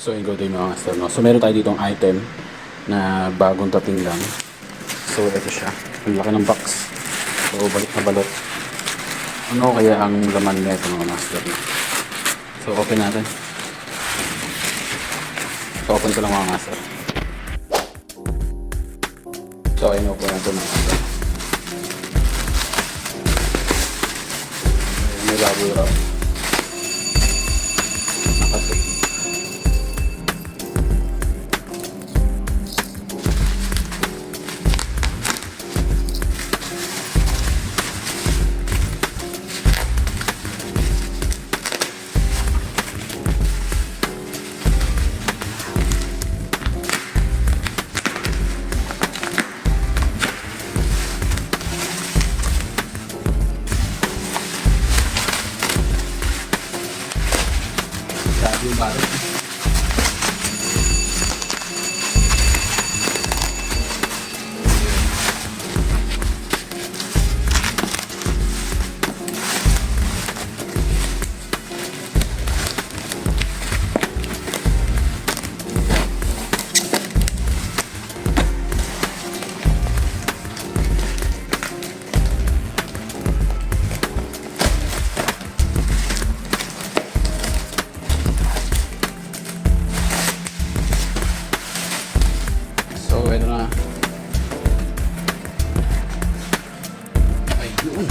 So, yun go din mga master, no? So, meron tayo ditong item na bagong dating lang. So, ito siya. Ang laki ng box. So, balik na balot. Ano kaya ang laman nito mga master, no? So, open natin. So, open ko lang mga master. So, ayun, open natin mga master. May bubble wrap. Nakasip. Grabe yung barot. So, ito na. Ayun.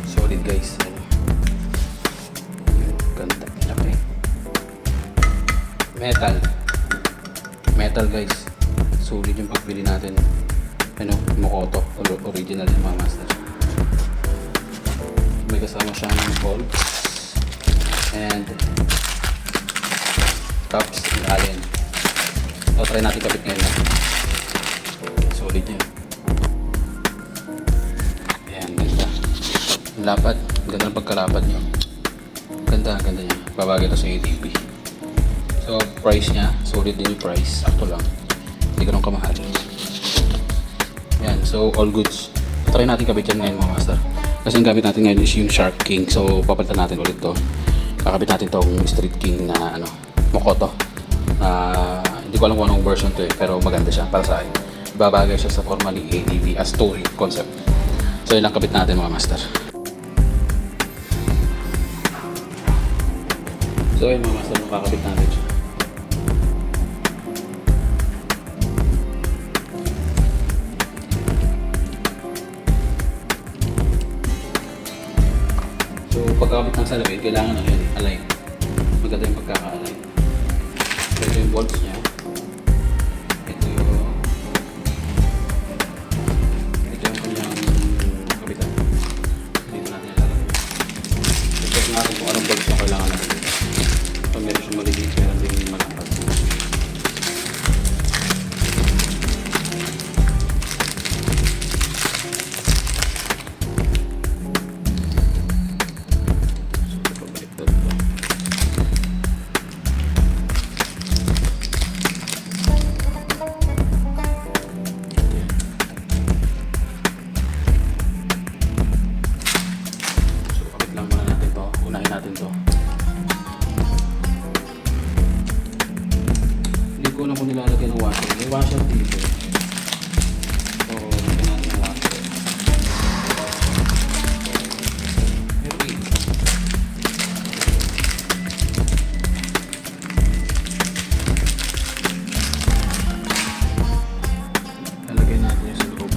Solid guys. Ganda. Laki. Metal. Metal guys. Solid yung pagbili natin. Ano, Mokoto. Original yung mga master. May kasama siyang bolts. And tops and allen. O, try natin kapit ngayon. Solid yan. Ayan, ganda. Ang lapad. Ganda ng pagkalapad nyo. Ganda niya. Babagay ito sa ATV. So, price niya. Solid din yung price. Sakto lang. Hindi ganun kamahal. Ayan, so all goods. Try natin kapit yan ngayon mga master. Kasi ang gamit natin ngayon is yung Shark King. So, papalitan natin ulit to. Kakabit natin tong Street King na Mokoto. Hindi ko alam kung anong version to pero maganda siya para sa akin. Babagay siya sa formally ATV as touring concept. So yun lang kabit natin mga master. So yun mga master, makakabit natin siya. So pagkakabit ng salamin, kailangan yun align. Maganda yung pagkaka-align. So ito yung bolts niya. Ito yung kanyang kabitan. Dito natin ilalagay. So check natin kung anong bolts na kailangan natin. So meron siyang magiging meron din malapad. Unahin natin to. Hindi ko na kung nilalagay ng washer. May washer dito. So, lagyan natin ng washer. Okay. Lalagay natin yung sa loob.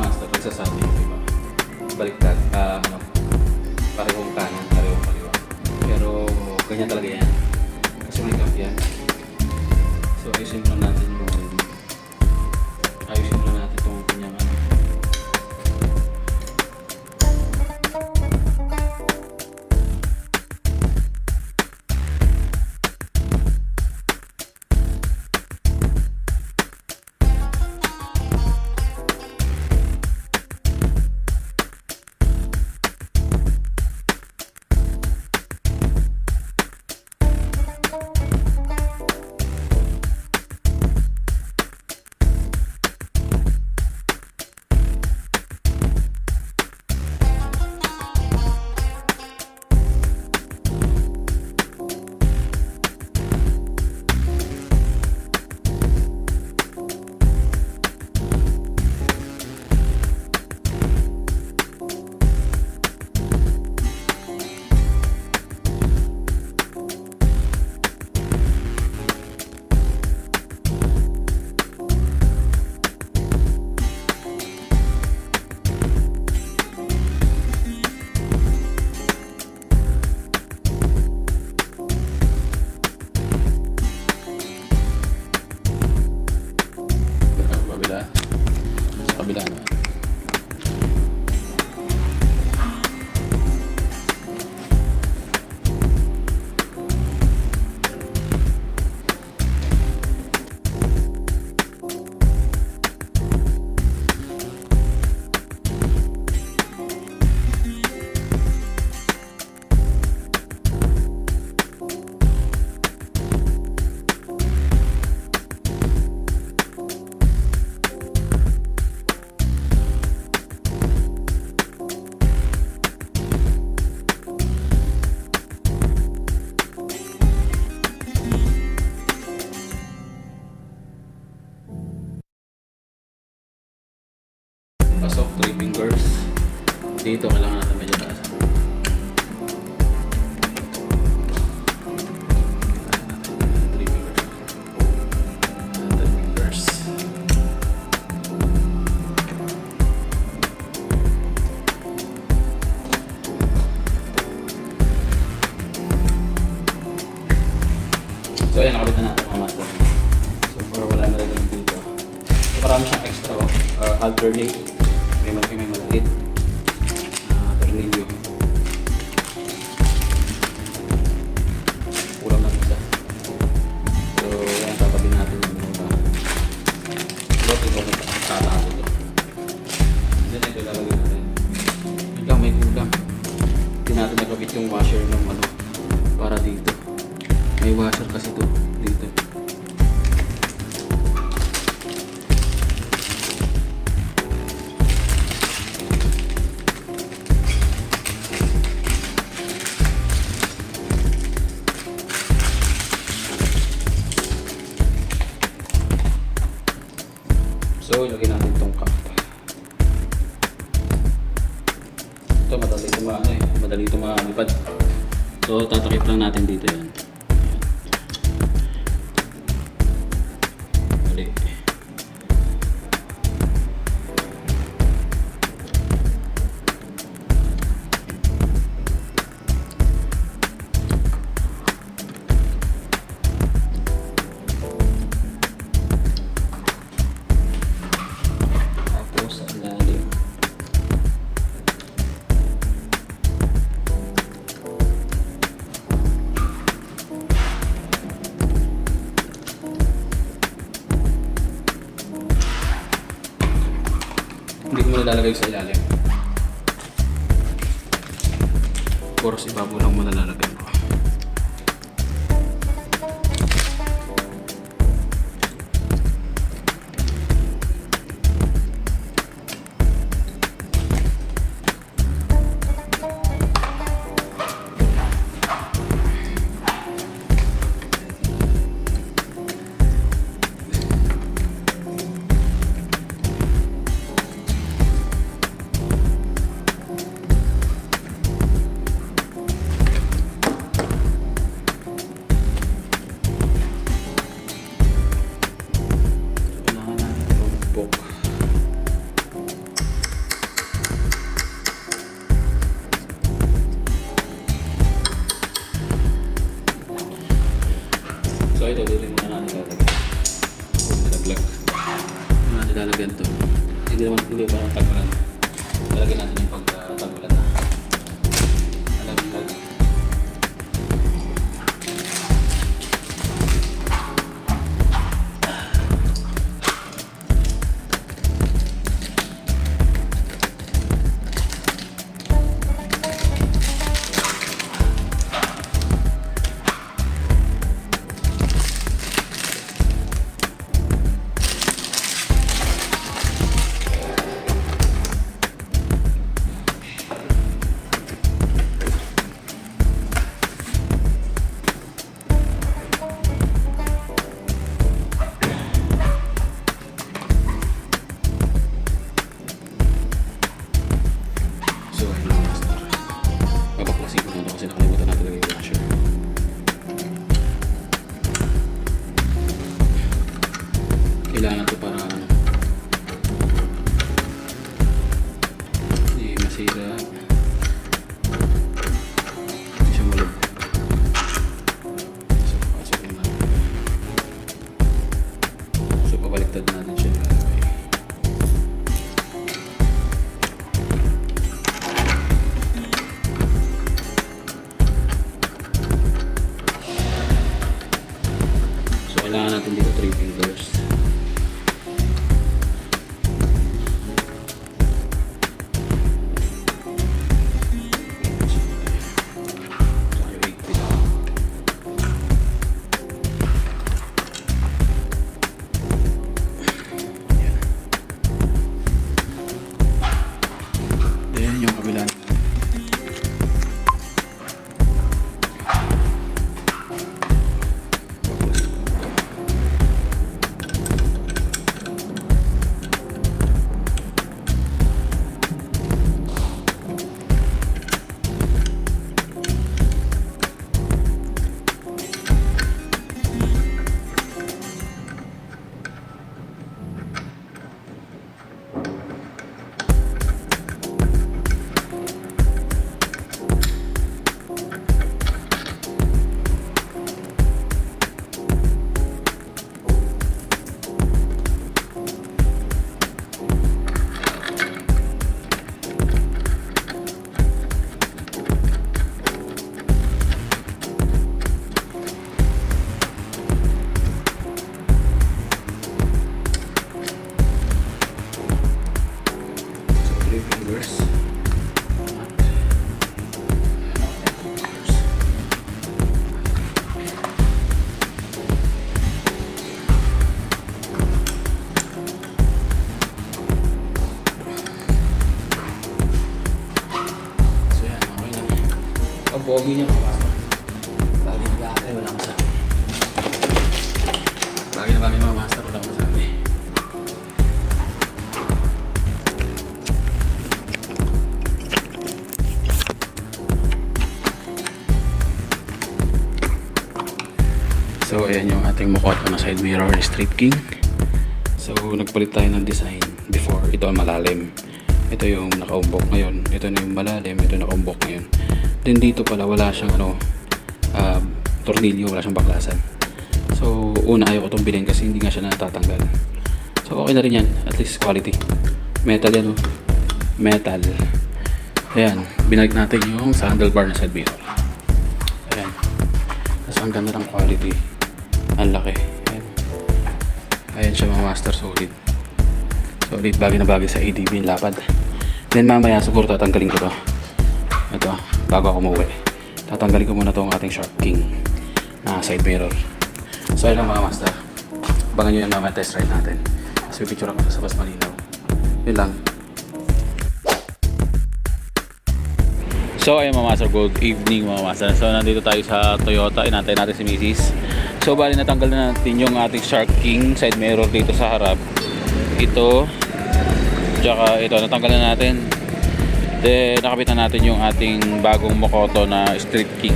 master, nagsasabi, di ba? Baliktad, parehong kanan, parehong kaliwa. Pero ganyan talaga yan. Kasi may gap yan. So ayusin muna natin itong kanyang ano. Kabila na. Pasok, 3 fingers. Dito kailangan natin medyo taas. 3 fingers. 3 fingers. So ayan, nakabit na natin mga master. So para wala na rin dito. So marami siyang extra alternate. May maliit tornilyo. Kulang na isa. So yan, tatabi natin yung mga lot ito kung tatato ito. Then ito lalagay natin. Hanggang may kulang. Hindi natin nagkabit yung washer ng ano para dito. May washer kasi ito dito. So, ilagay natin itong cup. Ito, madali ito malipad. So, tatakip lang natin dito yan. Mali. Hindi ko muna lalagay sa ilalim. Of course, ibabaw lang muna lalagay mo. parang tagulan. Talagyan natin yung pagtagulan na. Alam. Kailangan ito para hindi masira, hindi siya malog. So pasok na natin. So pabaliktad natin siya. So kailangan natin dito 3 fingers. Yung kabila. Ang pogi niya kapasok. Bagay na bagay, walang masabi. Bagay na bagay mga master, walang masabi. So ayan yung ating Mokoto na side mirror Street King. So nagpalit tayo ng design before. Ito ang malalim. Ito yung nakaumbok ngayon. Ito na yung malalim. Ito nakaumbok ngayon. Then dito pala wala siyang tornilyo, wala siyang baklasan. So una ayaw ko itong bilhin kasi hindi nga siya natatanggal. So okay na rin yan, at least quality. Metal yan, oh. Metal. Ayan, binalik natin yung sa handlebar na side mirror. Ayan. Tapos ang ganda ng quality. Ang laki. Ayan. Ayan siya mga master, solid. Solid, bagay na bagay sa ADB yung lapad. Then mamaya siguro tatanggalin ko to. Ito, bago ako umuwi. Tatanggalin ko muna itong ating Shark King na side mirror. So ayun lang mga master. Abangan nyo yung mga test ride natin. Tapos may picture ako sa mas malinaw. Yun lang. So ayun mga master, good evening mga master. So nandito tayo sa Toyota, inantay natin si Mrs. So bali natanggal na natin yung ating Shark King side mirror dito sa harap. Ito, tsaka ito, natanggal na natin. Then nakabit na natin yung ating bagong Mokoto na Street King.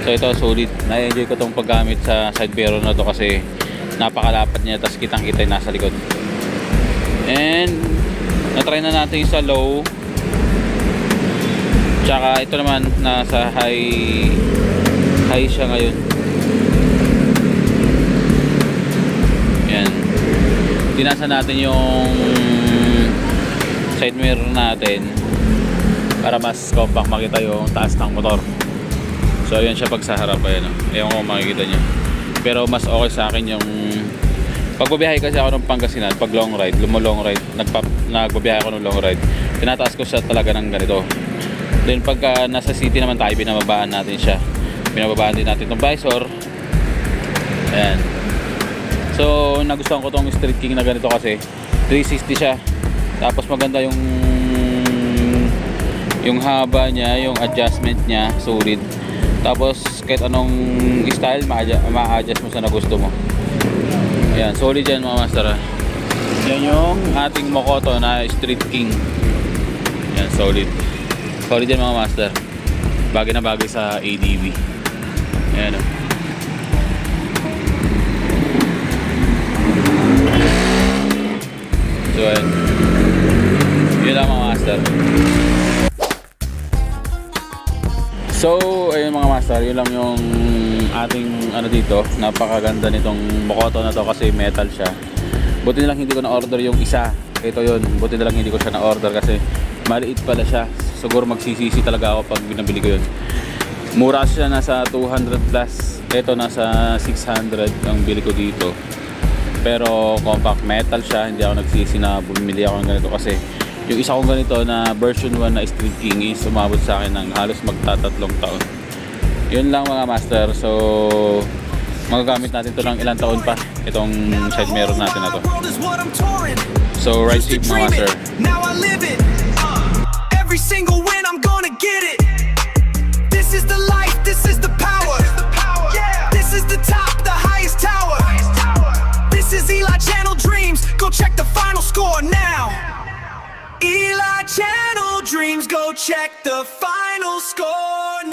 So ito solid, na-enjoy ko itong paggamit sa side mirror na to kasi napakalapat niya, tapos kitang kita yung nasa likod. And na-try na natin sa low, tsaka ito naman nasa high siya ngayon. Yan, tinasa natin yung side mirror natin para mas compact makita yung taas ng motor. So ayan siya pag sa harap, ayan o. Ayan kung makikita nyo. Pero mas okay sa akin yung pagbabiyahe kasi ako ng Pangasinan, pag long ride, long ride, nagbabiyahe ako ng long ride, tinataas ko siya talaga ng ganito. Then pagka nasa city naman tayo, binababaan natin siya. Binababaan din natin itong visor. Ayan. So nagustuhan ko tong Street King na ganito kasi 360 siya. Tapos maganda yung haba niya, yung adjustment niya, solid. Tapos kahit anong style ma-adjust mo sa nagusto mo. Ayan, solid yan mga master. Yan yung ating Mokoto na Street King. Ayan, solid. Solid yan mga master. Bagay na bagay sa ADV. Ayan o. So ayan. Yun lang mga master. So, ayun mga master, yun lang yung ating ano dito. Napakaganda nitong Mokoto na to kasi metal siya. Buti na lang hindi ko na-order yung isa. Ito yun, buti na lang hindi ko siya na-order kasi maliit pala siya. Siguro magsisisi talaga ako pag binabili ko yun. Mura siya, nasa 200 plus. Ito nasa 600 ang bili ko dito. Pero compact metal siya, hindi ako nagsisi na bumili ako ng ganito kasi yung isa kong ganito na version 1 na Street King is sumabot sa akin ng halos magtatatlong taon. Yun lang mga master. So magagamit natin to ng ilang taon pa itong side mirror natin na to. So ride safe mga master. Now I live it. Every single win I'm gonna get it. This is the life, this is the power. Yeah. This is the top, the highest tower. This is Eli Channel Dreams. Go check the final score now. Eli Channel Dreams, go check the final score now.